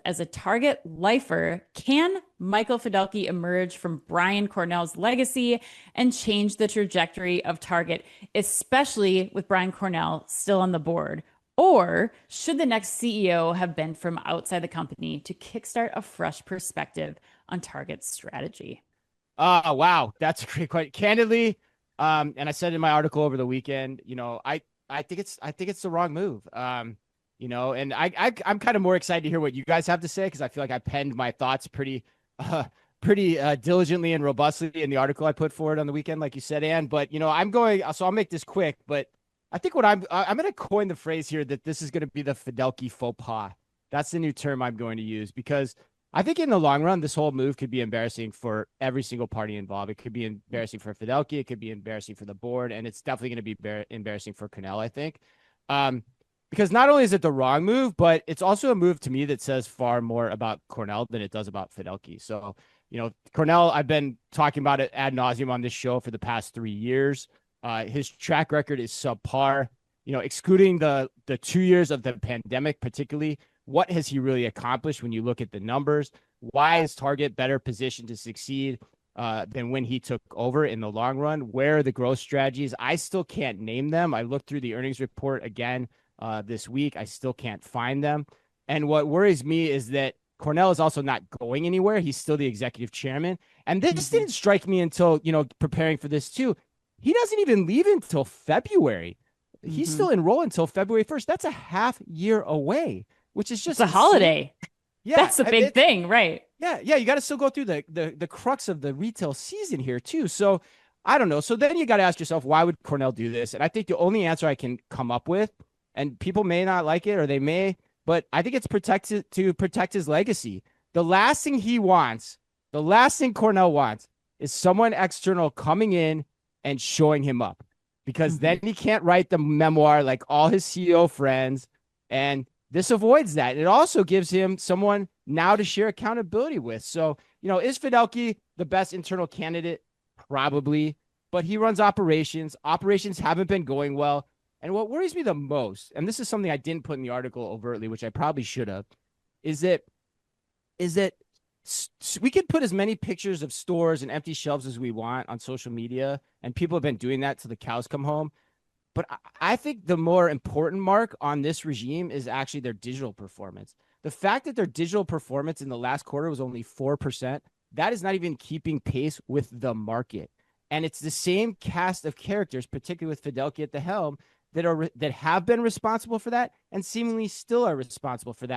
as a Target lifer, can Michael Fiddelke emerge from Brian Cornell's legacy and change the trajectory of Target, especially with Brian Cornell still on the board? Or should the next CEO have been from outside the company to kickstart a fresh perspective on Target's strategy? Wow, that's a great question. Candidly, and I said in my article over the weekend, I think it's the wrong move. And I'm kind of more excited to hear what you guys have to say because I feel like I penned my thoughts pretty diligently and robustly in the article I put forward on the weekend, like you said, Ann. But so I'll make this quick. But I think I'm going to coin the phrase here that this is going to be the Fiddelke faux pas. That's the new term I'm going to use because I think in the long run, this whole move could be embarrassing for every single party involved. It could be embarrassing for Fiddelke. It could be embarrassing for the board. And it's definitely going to be embarrassing for Cornell, I think. Because not only is it the wrong move, but it's also a move to me that says far more about Cornell than it does about Fiddelke. So, Cornell, I've been talking about it ad nauseum on this show for the past 3 years. His track record is subpar. Excluding the 2 years of the pandemic, particularly, what has he really accomplished when you look at the numbers? Why is Target better positioned to succeed than when he took over in the long run? Where are the growth strategies? I still can't name them. I looked through the earnings report again this week. I still can't find them. And what worries me is that Cornell is also not going anywhere. He's still the executive chairman. And this didn't strike me until, preparing for this too. He doesn't even leave until February. He's still enrolled until February 1st. That's a half year away, which is just It's a holiday. Yeah, that's a big thing, right? Yeah, you got to still go through the crux of the retail season here too. So I don't know. So then you got to ask yourself, why would Cornell do this? And I think the only answer I can come up with, and people may not like it or they may, but I think it's to protect his legacy. The last thing Cornell wants is someone external coming in and showing him up, because then he can't write the memoir like all his CEO friends. And this avoids that. It also gives him someone now to share accountability with. So, is Fiddelke the best internal candidate? Probably, but he runs operations. Operations haven't been going well. And what worries me the most, and this is something I didn't put in the article overtly, which I probably should have, is that we could put as many pictures of stores and empty shelves as we want on social media, and people have been doing that till the cows come home. But I think the more important mark on this regime is actually their digital performance. The fact that their digital performance in the last quarter was only 4%, that is not even keeping pace with the market. And it's the same cast of characters, particularly with Fiddelke at the helm, that have been responsible for that and seemingly still are responsible for that.